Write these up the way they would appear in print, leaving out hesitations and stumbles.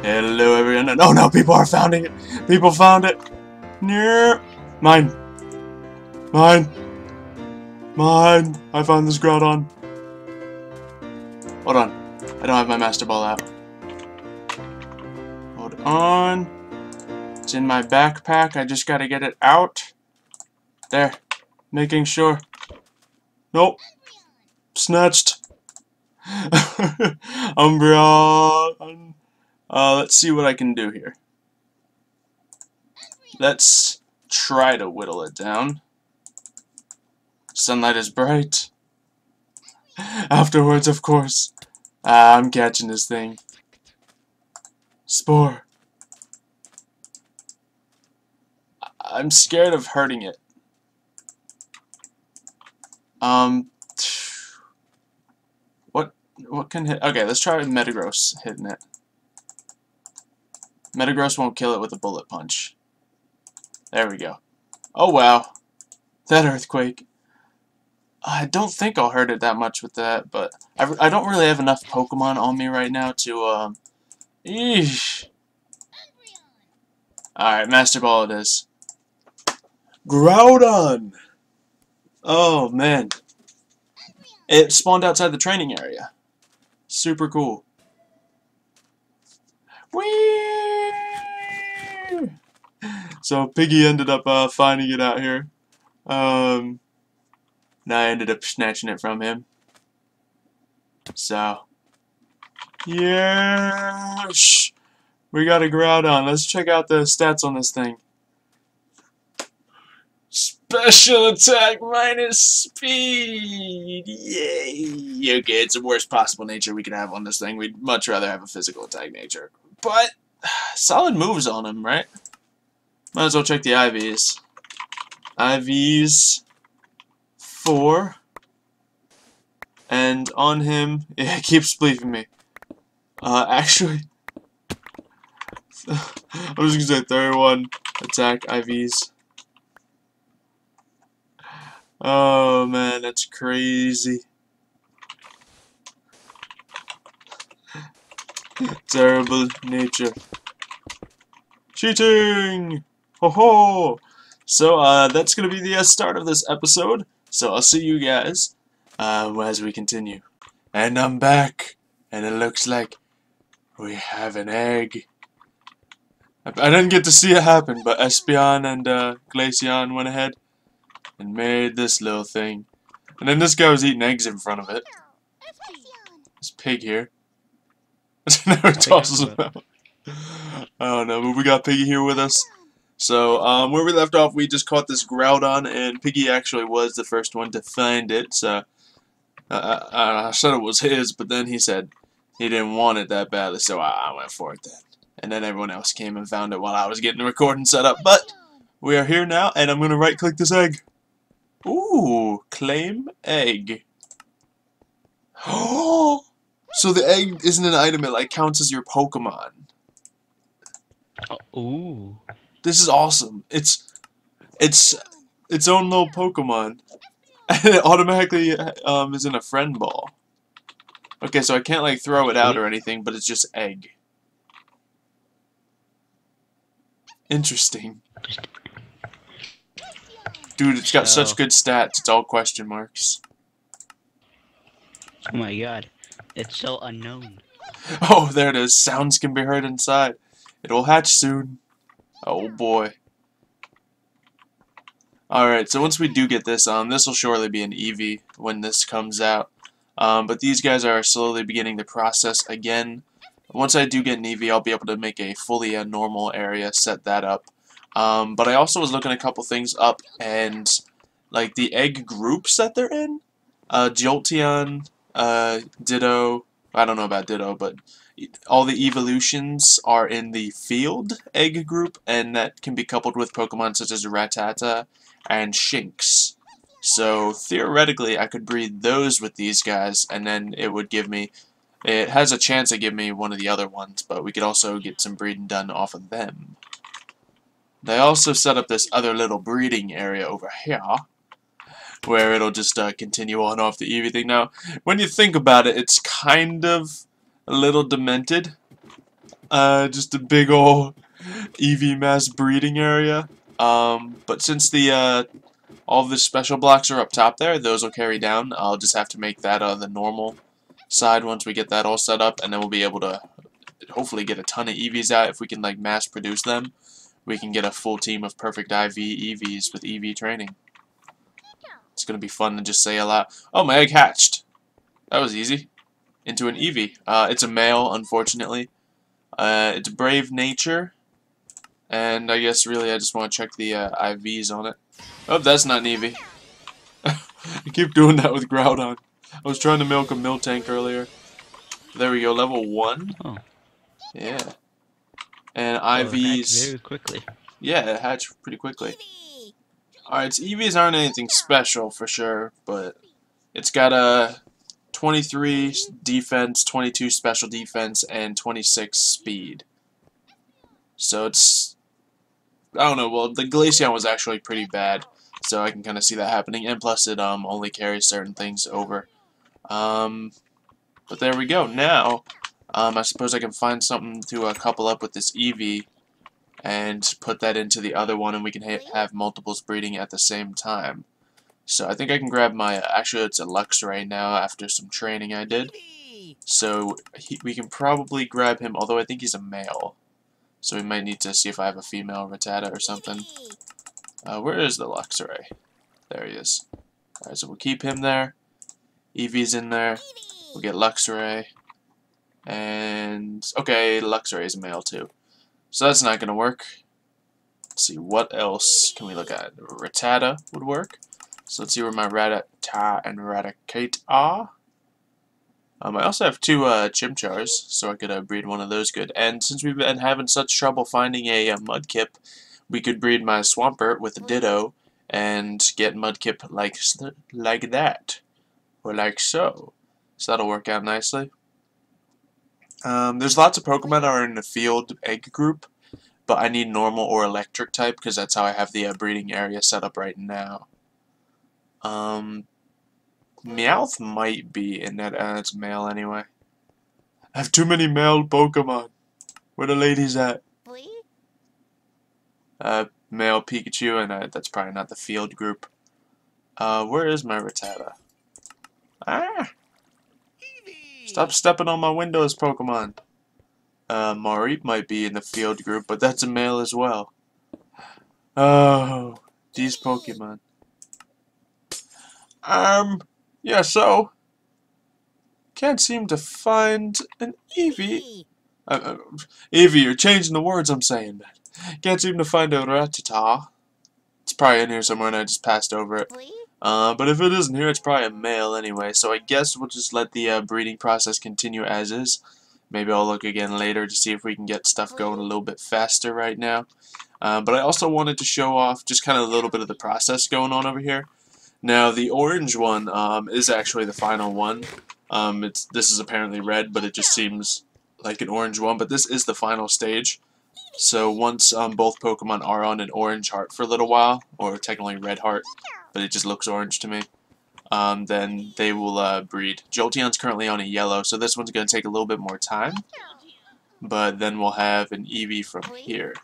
Hello everyone. Oh no, people are finding it. People found it. Near. Mine. Mine. Mine. I found this Groudon. Hold on. I don't have my Master Ball out. Hold on. It's in my backpack. I just gotta get it out. There. Making sure. Nope. Snatched. Umbreon. Let's see what I can do here. Let's try to whittle it down. Sunlight is bright. Afterwards, of course. I'm catching this thing. Spore. I'm scared of hurting it. What can hit? Okay, let's try with Metagross hitting it. Metagross won't kill it with a bullet punch. There we go. Oh wow. That earthquake. I don't think I'll hurt it that much with that, but I don't really have enough Pokemon on me right now to, Eesh. Alright, Master Ball it is. Groudon! Oh, man. It spawned outside the training area. Super cool. Whee! So, Piggy ended up, finding it out here. And I ended up snatching it from him. So, yes! We got a Groudon. Let's check out the stats on this thing. Special attack minus speed! Yay! Okay, it's the worst possible nature we could have on this thing. We'd much rather have a physical attack nature. But, solid moves on him, right? Might as well check the IVs. IVs 4. And on him, yeah, it keeps bleeping me. Actually, I was gonna say 31 attack IVs. Oh man, that's crazy. Terrible nature. Cheating! Ho ho! So, that's gonna be the start of this episode. So, I'll see you guys as we continue. And I'm back. And it looks like we have an egg. I didn't get to see it happen, but Espeon and Glaceon went ahead and made this little thing. And then this guy was eating eggs in front of it. This pig here. Never tosses them out. I don't know, but we got Piggy here with us. So, where we left off, we just caught this Groudon, and Piggy actually was the first one to find it. So, I said it was his, but then he said he didn't want it that badly, so I went for it then. And then everyone else came and found it while I was getting the recording set up. But we are here now, and I'm going to right-click this egg. Ooh, claim egg. Oh, so the egg isn't an item, it like counts as your Pokemon. Ooh. This is awesome. It's its own little Pokemon. And it automatically is in a friend ball. Okay, so I can't like throw it out or anything, but it's just egg. Interesting. Dude, it's got such good stats, it's all question marks. Oh my god. It's so unknown. Oh, there it is. Sounds can be heard inside. It will hatch soon. Oh boy. Alright, so once we do get this, this will surely be an Eevee when this comes out. But these guys are slowly beginning the process again. Once I do get an Eevee, I'll be able to make a fully normal area, set that up. But I also was looking a couple things up, and like the egg groups that they're in, Jolteon, Ditto, I don't know about Ditto, but all the evolutions are in the field egg group, and that can be coupled with Pokemon such as Rattata and Shinx. So theoretically, I could breed those with these guys, and then it would give me. It has a chance to give me one of the other ones, but we could also get some breeding done off of them. They also set up this other little breeding area over here, where it'll just continue on off the Eevee thing. Now, when you think about it, it's kind of a little demented. just a big ol' Eevee mass breeding area. But since the all of the special blocks are up top there, those will carry down. I'll just have to make that the normal side once we get that all set up, and then we'll be able to hopefully get a ton of Eevees out. If we can like mass produce them, we can get a full team of perfect IV Eevees with Eevee training. It's gonna be fun to just say a lot. Oh, my egg hatched. That was easy. Into an Eevee. It's a male, unfortunately. It's brave nature, and I guess really I just want to check the IVs on it. Oh, that's not an Eevee. I keep doing that with Groudon. I was trying to milk a Miltank earlier. There we go, level 1. Oh. Yeah. And Oh, it hatched IVs. very quickly. Yeah, it hatched pretty quickly. Alright, so EVs aren't anything special for sure, but it's got a 23 defense, 22 special defense, and 26 speed. So it's, I don't know, well, the Glaceon was actually pretty bad, so I can kind of see that happening, and plus it only carries certain things over. But there we go. Now, I suppose I can find something to couple up with this Eevee and put that into the other one, and we can have multiples breeding at the same time. So I think I can grab my, actually it's a Luxray now after some training I did. So we can probably grab him, although I think he's a male. So we might need to see if I have a female Rattata or something. Where is the Luxray? There he is. Alright, so we'll keep him there. Eevee's in there. We'll get Luxray. And, okay, Luxray is a male too. So that's not going to work. Let's see, what else can we look at? Rattata would work. So let's see where my Rattata and Raticate are. I also have 2 Chimchars, so I could breed one of those good. And since we've been having such trouble finding a Mudkip, we could breed my Swampert with a Ditto and get Mudkip like that. Or like so. So that'll work out nicely. There's lots of Pokemon that are in the field egg group, but I need normal or electric type because that's how I have the breeding area set up right now. Meowth might be in that, it's male anyway. I have too many male Pokemon. Where the ladies at? Male Pikachu, and that's probably not the field group. Where is my Rattata? Ah! Stop stepping on my windows, Pokemon. Mareep might be in the field group, but that's a male as well. Oh, these Pokemon. Yeah, so can't seem to find an Eevee. Eevee, you're changing the words I'm saying, man. Can't seem to find a Rattata. It's probably in here somewhere and I just passed over it. But if it isn't here, it's probably a male anyway. So I guess we'll just let the breeding process continue as is. Maybe I'll look again later to see if we can get stuff going a little bit faster right now. But I also wanted to show off just kind of a little bit of the process going on over here. Now, the orange one is actually the final one. This is apparently red, but it just seems like an orange one. But this is the final stage. So once both Pokemon are on an orange heart for a little while, or technically red heart, but it just looks orange to me, then they will breed. Jolteon's currently on a yellow, so this one's going to take a little bit more time. But then we'll have an Eevee from here.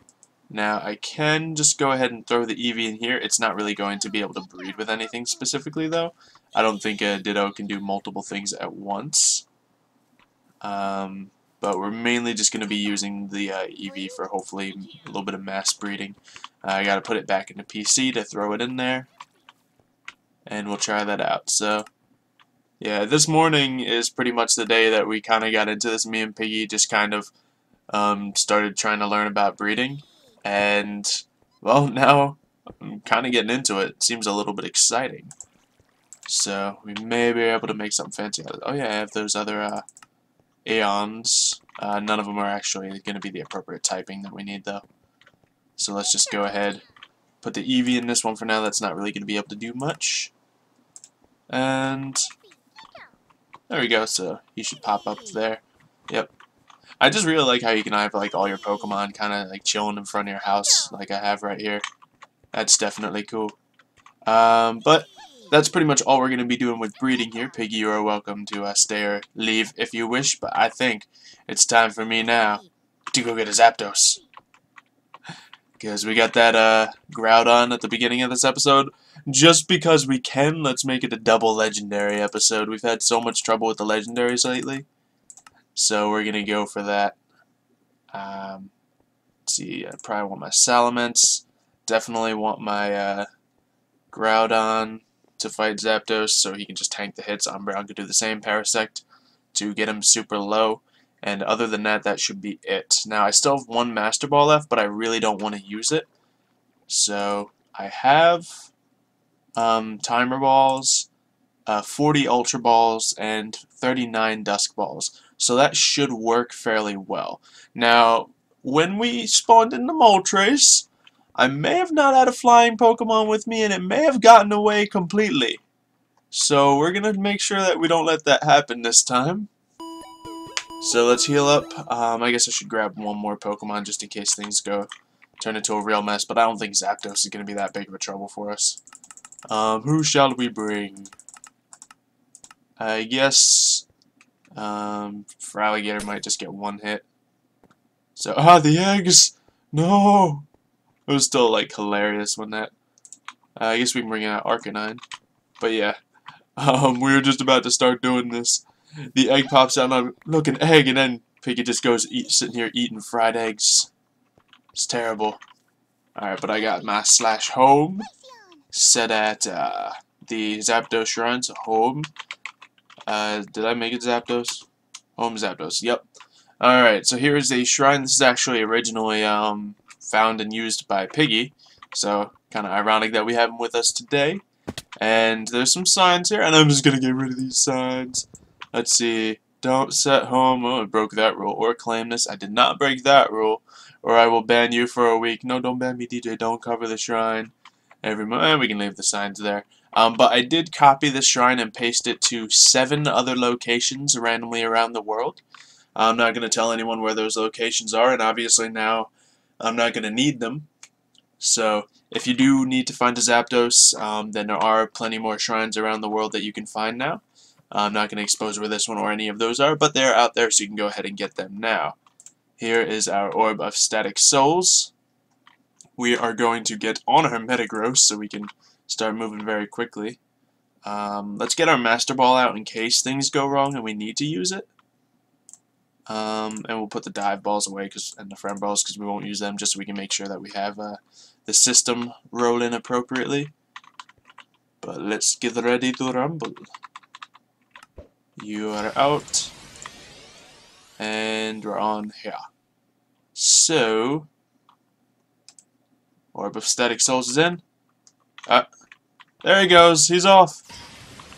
Now, I can just go ahead and throw the Eevee in here. It's not really going to be able to breed with anything specifically, though. I don't think a Ditto can do multiple things at once. But we're mainly just going to be using the Eevee for hopefully a little bit of mass breeding. I got to put it back into PC to throw it in there. And we'll try that out. So, yeah, this morning is pretty much the day that we kind of got into this. Me and Piggy just kind of started trying to learn about breeding. And, well, now I'm kind of getting into it. It seems a little bit exciting. So, we may be able to make something fancy out of it. Oh, yeah, I have those other Aeons. None of them are actually going to be the appropriate typing that we need, though. So, let's just go ahead. Put the Eevee in this one for now. That's not really going to be able to do much. And there we go. So, he should pop up there. Yep. I just really like how you can have like all your Pokemon kind of like chilling in front of your house like I have right here. That's definitely cool. But that's pretty much all we're going to be doing with breeding here. Piggy, you are welcome to stay or leave if you wish, but I think it's time for me now to go get a Zapdos. Because we got that Groudon at the beginning of this episode. Just because we can, let's make it a double legendary episode. We've had so much trouble with the legendaries lately. So we're going to go for that. Let's see, I probably want my Salamence. Definitely want my Groudon to fight Zapdos so he can just tank the hits. I'm going to do the same Parasect to get him super low. And other than that, that should be it. Now, I still have one Master Ball left, but I really don't want to use it. So, I have Timer Balls, 40 Ultra Balls, and 39 Dusk Balls. So that should work fairly well. Now, when we spawned in the Moltres, I may have not had a flying Pokemon with me, and it may have gotten away completely. So we're going to make sure that we don't let that happen this time. So let's heal up. I guess I should grab one more Pokemon just in case things turn into a real mess, but I don't think Zapdos is going to be that big of a trouble for us. Who shall we bring? I guess Feraligatr might just get one hit. So, the eggs! No! It was still, like, hilarious when that... I guess we can bring out Arcanine. But yeah, we were just about to start doing this. The egg pops out, and I'm looking egg, and then Piggy just goes sitting here eating fried eggs. It's terrible. Alright, but I got my /home set at the Zapdos shrine, so home. Did I make it Zapdos? Home Zapdos, yep. Alright, so here is a shrine. This is actually originally found and used by Piggy, so kind of ironic that we have him with us today. And there's some signs here, and I'm just going to get rid of these signs. Let's see. Don't set home. Oh, I broke that rule. Or claim this. I did not break that rule. Or I will ban you for a week. No, don't ban me, DJ. Don't cover the shrine. Every month. We can leave the signs there. But I did copy the shrine and paste it to 7 other locations randomly around the world. I'm not going to tell anyone where those locations are, and obviously now I'm not going to need them. So, if you do need to find a Zapdos, then there are plenty more shrines around the world that you can find now. I'm not going to expose where this one or any of those are, but they're out there, so you can go ahead and get them now. Here is our Orb of Static Souls. We are going to get on our Metagross, so we can start moving very quickly. Let's get our Master Ball out in case things go wrong and we need to use it. And we'll put the Dive Balls away and the Friend Balls because we won't use them, just so we can make sure that we have the system roll in appropriately. But let's get ready to rumble. You are out. And we're on here. So, Orb of Static Souls is in. There he goes. He's off.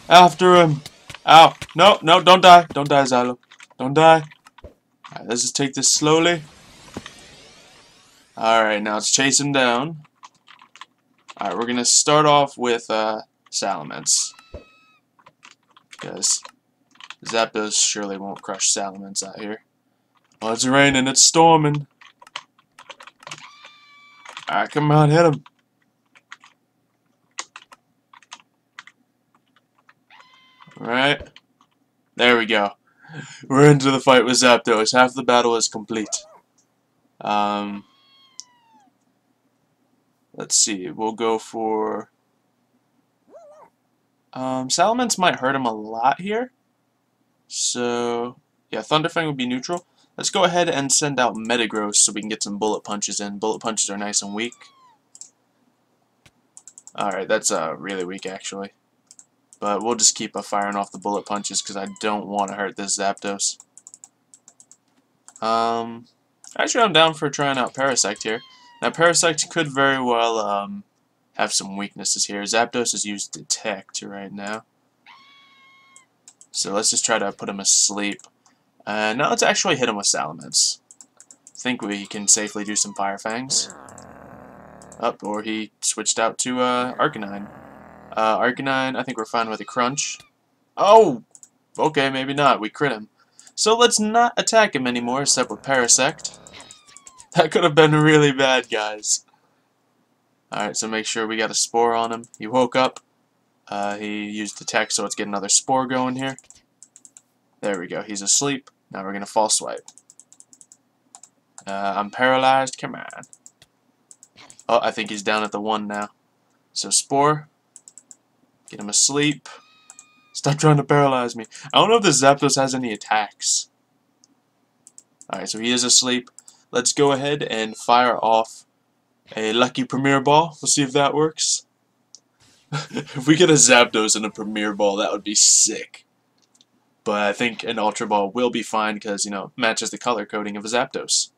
After him. Ow. No, no, don't die. Don't die, Xylo. Don't die. Alright, let's just take this slowly. Alright, now let's chase him down. Alright, we're going to start off with Salamence. Because Zapdos surely won't crush Salamence out here. Oh, it's raining, it's storming. Alright, come on, hit him. Alright. There we go. We're into the fight with Zapdos. Half the battle is complete. Let's see. We'll go for... Salamence might hurt him a lot here. So, yeah, Thunderfang would be neutral. Let's go ahead and send out Metagross so we can get some Bullet Punches in. Bullet Punches are nice and weak. Alright, that's really weak actually. But we'll just keep firing off the Bullet Punches because I don't want to hurt this Zapdos. Actually, I'm down for trying out Parasect here. Now, Parasect could very well have some weaknesses here. Zapdos has used Detect right now. So let's just try to put him asleep. Now let's actually hit him with Salamence. I think we can safely do some Fire Fangs. Or he switched out to Arcanine. Arcanine, I think we're fine with a Crunch. Oh! Okay, maybe not. We crit him. So let's not attack him anymore, except with Parasect. That could have been really bad, guys. Alright, so make sure we got a Spore on him. He woke up. He used Detect, so let's get another Spore going here. There we go. He's asleep. Now we're going to False Swipe. I'm paralyzed. Come on. Oh, I think he's down at the 1 now. So Spore. Get him asleep. Stop trying to paralyze me. I don't know if the Zapdos has any attacks. Alright, so he is asleep. Let's go ahead and fire off a Lucky Premier Ball. We'll see if that works. If we get a Zapdos and a Premier Ball, that would be sick. But I think an Ultra Ball will be fine because, you know, matches the color coding of a Zapdos.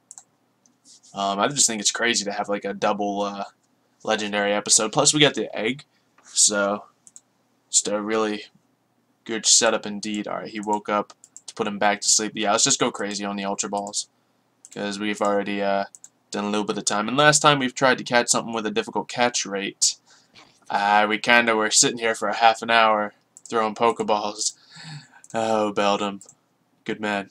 I just think it's crazy to have like a double legendary episode. Plus we got the egg. So, just a really good setup indeed. Alright, he woke up to put him back to sleep. Yeah, let's just go crazy on the Ultra Balls. Because we've already done a little bit of time. And last time we've tried to catch something with a difficult catch rate. We kind of were sitting here for a half an hour throwing Pokeballs. Oh, Beldum. Good man.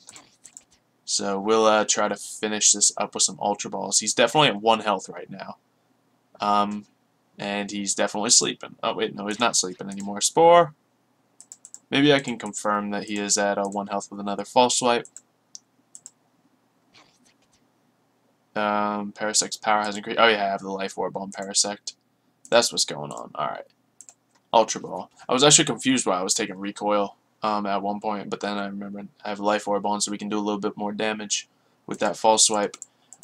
So we'll try to finish this up with some Ultra Balls. He's definitely at 1 health right now. And he's definitely sleeping. Oh, wait, no, he's not sleeping anymore. Spore. Maybe I can confirm that he is at 1 health with another False Swipe. Parasect's power has increased. Oh yeah, I have the Life Orb on Parasect. That's what's going on. Alright. Ultra Ball. I was actually confused why I was taking Recoil at one point, but then I remembered I have Life Orb on so we can do a little bit more damage with that False Swipe.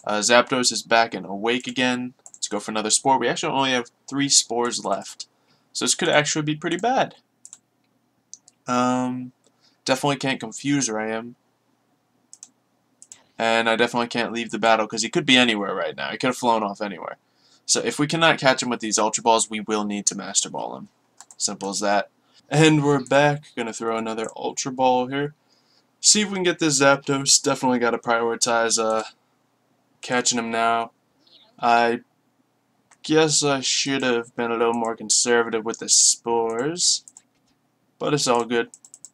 Zapdos is back and awake again. Let's go for another Spore. We actually only have 3 Spores left. So this could actually be pretty bad. Definitely can't confuse Ram. And I definitely can't leave the battle because he could be anywhere right now. He could have flown off anywhere. So if we cannot catch him with these Ultra Balls, we will need to Master Ball him. Simple as that. And we're back. Gonna throw another Ultra Ball here. See if we can get this Zapdos. Definitely got to prioritize catching him now. I guess I should have been a little more conservative with the Spores. But it's all good.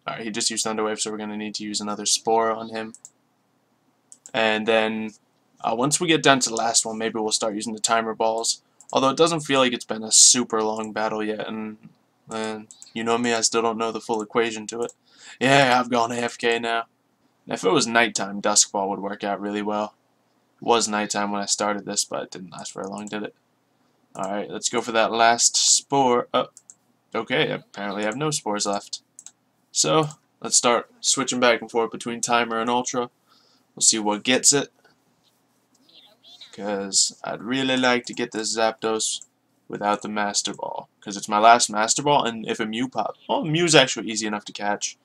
Alright, he just used Thunder Wave, so we're going to need to use another Spore on him. And then, once we get down to the last one, maybe we'll start using the Timer Balls. Although it doesn't feel like it's been a super long battle yet, and you know me, I still don't know the full equation to it. Yeah, I've gone AFK now. If it was nighttime, Dusk Ball would work out really well. It was nighttime when I started this, but it didn't last very long, did it? Alright, let's go for that last Spore. Oh, okay, apparently I have no Spores left. So, let's start switching back and forth between Timer and Ultra. We'll see what gets it. Because I'd really like to get this Zapdos without the Master Ball. Because it's my last Master Ball, and if a Mew pops... Well, Mew's actually easy enough to catch.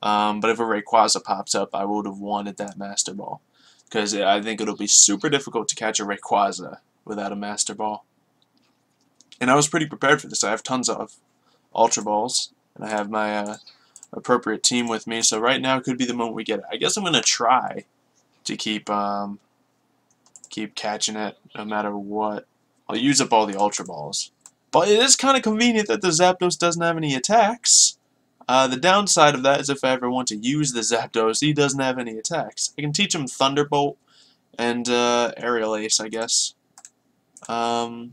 But if a Rayquaza pops up, I would have wanted that Master Ball. Because I think it'll be super difficult to catch a Rayquaza without a Master Ball. And I was pretty prepared for this. I have tons of Ultra Balls. And I have my appropriate team with me. So right now could be the moment we get it. I guess I'm going to try to keep catching it no matter what. I'll use up all the Ultra Balls. But it is kind of convenient that the Zapdos doesn't have any attacks. The downside of that is if I ever want to use the Zapdos, he doesn't have any attacks. I can teach him Thunderbolt and Aerial Ace, I guess. I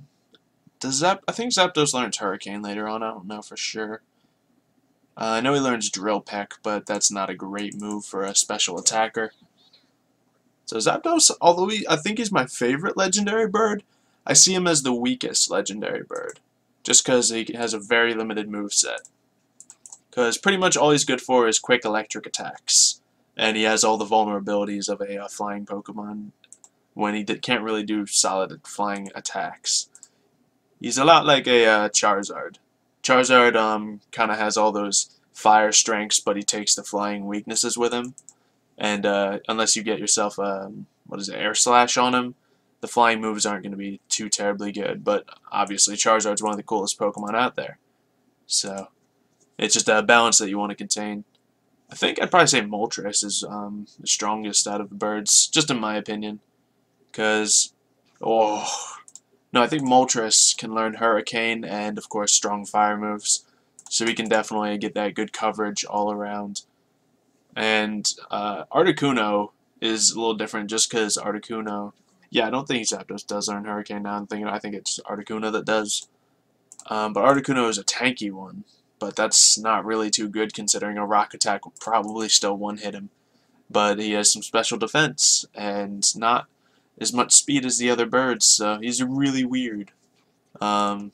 think Zapdos learns Hurricane later on. I don't know for sure. I know he learns Drill Peck, but that's not a great move for a special attacker. So Zapdos, although I think he's my favorite legendary bird, I see him as the weakest legendary bird. Just because he has a very limited moveset. Because pretty much all he's good for is quick electric attacks. And he has all the vulnerabilities of a flying Pokemon when he can't really do solid flying attacks. He's a lot like a Charizard. Charizard kind of has all those fire strengths, but he takes the flying weaknesses with him. And unless you get yourself Air Slash on him, the flying moves aren't going to be too terribly good. But obviously Charizard's one of the coolest Pokemon out there. So it's just a balance that you want to contain. I think I'd probably say Moltres is the strongest out of the birds, just in my opinion. Because, no, I think Moltres can learn Hurricane and, of course, strong fire moves. So we can definitely get that good coverage all around. And Articuno is a little different just because Articuno... Yeah, I don't think Zapdos does learn Hurricane now. I think it's Articuno that does. But Articuno is a tanky one. But that's not really too good considering a Rock Attack will probably still one-hit him. But he has some special defense and not as much speed as the other birds, so he's really weird. I'd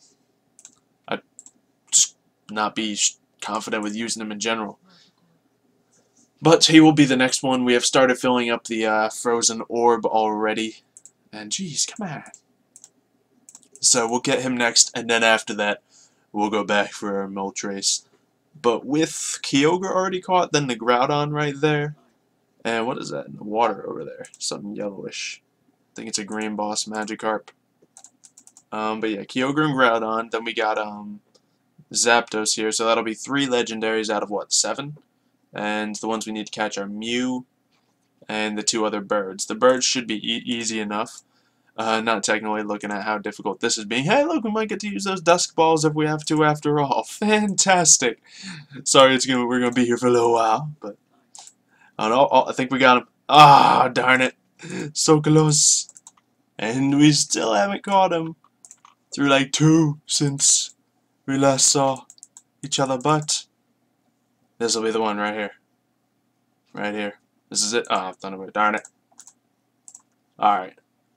just not be confident with using him in general. But he will be the next one. We have started filling up the frozen orb already. And geez, come on. So we'll get him next, and then after that, we'll go back for our Moltres. But with Kyogre already caught, then the Groudon right there. And what is that in the water over there? Something yellowish. I think it's a green boss Magikarp. But yeah, Kyogre and Groudon. Then we got Zapdos here, so that'll be 3 legendaries out of what, 7? And the ones we need to catch are Mew and the 2 other birds. The birds should be easy enough. Not technically looking at how difficult this is being. Hey, look, we might get to use those dusk balls if we have to after all. Fantastic. Sorry, we're gonna be here for a little while, but I think we got him. Ah, darn it, so close, and we still haven't caught him. Through like 2 since we last saw each other, but this will be the one right here. Right here. This is it. Ah, Thunderbird. Darn it. Alright.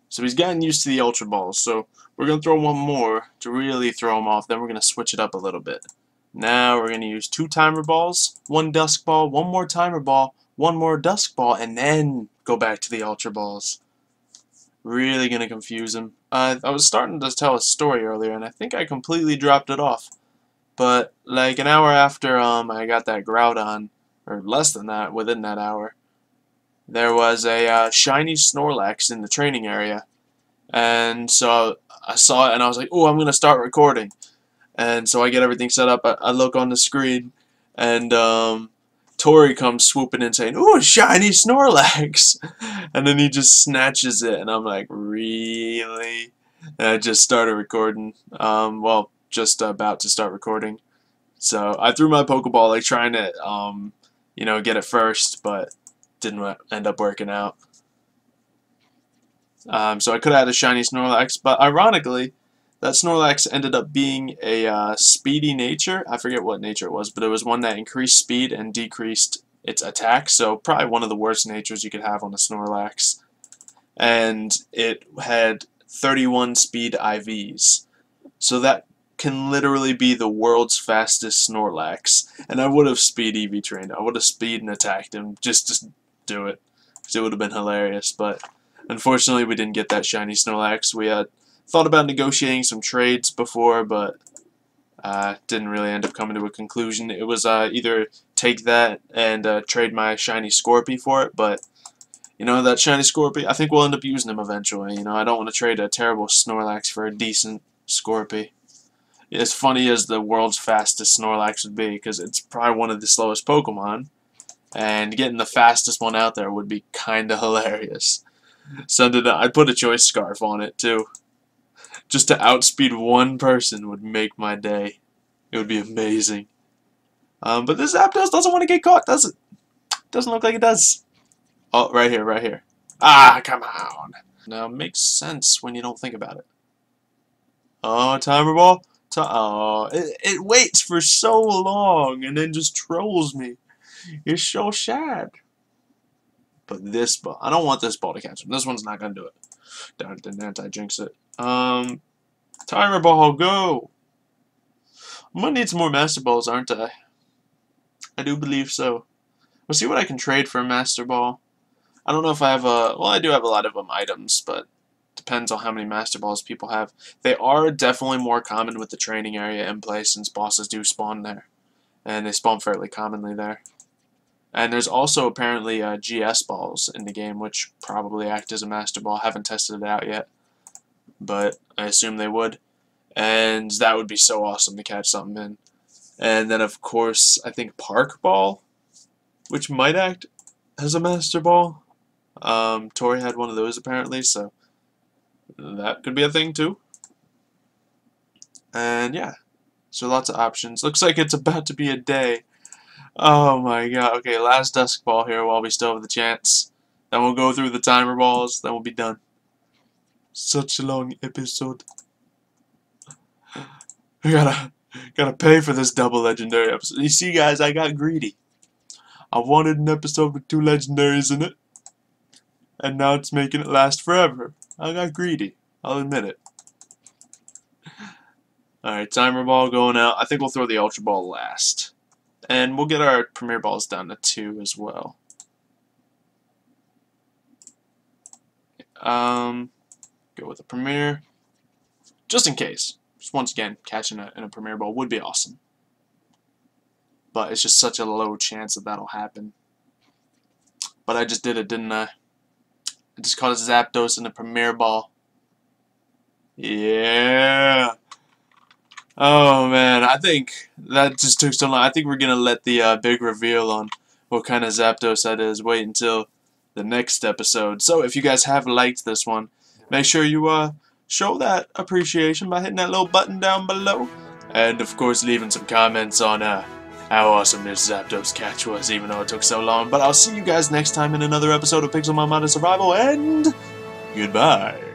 So he's gotten used to the Ultra Balls, so we're going to throw one more to really throw him off. Then we're going to switch it up a little bit. Now we're going to use 2 Timer Balls, 1 Dusk Ball, 1 more Timer Ball, 1 more Dusk Ball, and then go back to the Ultra Balls. Really going to confuse him. I was starting to tell a story earlier, and I think I completely dropped it off. But like an hour after I got that Groudon, or less than that, within that hour, there was a shiny Snorlax in the training area. And so I saw it and I was like, oh, I'm going to start recording. And so I get everything set up. I look on the screen and Tori comes swooping in saying, ooh, shiny Snorlax. And then he just snatches it and I'm like, really? And I just started recording. Well, just about to start recording. So I threw my Pokeball like trying to, you know, get it first, but didn't end up working out. So I could have had a shiny Snorlax, but ironically, that Snorlax ended up being a speedy nature. I forget what nature it was, but it was one that increased speed and decreased its attack, so probably one of the worst natures you could have on a Snorlax. And it had 31 speed IVs. So that can literally be the world's fastest Snorlax. And I would have speed EV trained. I would have speed and attacked him just to do it, because it would have been hilarious. But unfortunately, we didn't get that shiny Snorlax. We thought about negotiating some trades before, but didn't really end up coming to a conclusion. It was either take that and trade my shiny Scorpy for it, but you know, that shiny Scorpy, I think we'll end up using him eventually. You know, I don't want to trade a terrible Snorlax for a decent Scorpy. As funny as the world's fastest Snorlax would be, because it's probably one of the slowest Pokemon, and getting the fastest one out there would be kinda hilarious. So I'd put a choice scarf on it too. Just to outspeed one person would make my day. It would be amazing. But this Zapdos doesn't want to get caught, does it? Doesn't look like it does. Oh, right here, right here. Ah, come on. Now, it makes sense when you don't think about it. Oh, Timer Ball. Oh, it waits for so long and then just trolls me. It's so sad. But this ball, I don't want this ball to catch him. This one's not gonna do it. Darn it, didn't anti-jinx it. Timer Ball, go! I'm gonna need some more Master Balls, aren't I? I do believe so. We'll see what I can trade for a Master Ball. I don't know if I have a... Well, I do have a lot of items, but depends on how many Master Balls people have. They are definitely more common with the training area in place, since bosses do spawn there. And they spawn fairly commonly there. And there's also apparently GS balls in the game, which probably act as a Master Ball. I haven't tested it out yet, but I assume they would. And that would be so awesome to catch something in. And then, of course, I think Park Ball, which might act as a Master Ball. Tori had one of those apparently, so that could be a thing too. And yeah, so lots of options. Looks like it's about to be a day. Oh my god. Okay, last Dusk Ball here while we still have the chance. Then we'll go through the Timer Balls, then we'll be done. Such a long episode. I gotta pay for this double legendary episode. You see, guys, I got greedy. I wanted an episode with 2 legendaries in it. and now it's making it last forever. I got greedy. I'll admit it. Alright, timer ball going out. I think we'll throw the Ultra Ball last. And we'll get our Premier Balls down to 2 as well. Go with a Premier. Just in case. Just once again, catching in a Premier Ball would be awesome. But it's just such a low chance that that'll happen. But I just did it, didn't I? I just caught a Zapdos in a Premier Ball. Yeah. Oh man, I think that just took so long. I think we're gonna let the big reveal on what kind of Zapdos that is wait until the next episode. So if you guys have liked this one, make sure you show that appreciation by hitting that little button down below, and of course leaving some comments on how awesome this Zapdos catch was, even though it took so long. But I'll see you guys next time in another episode of Pixelmon Survival, and goodbye.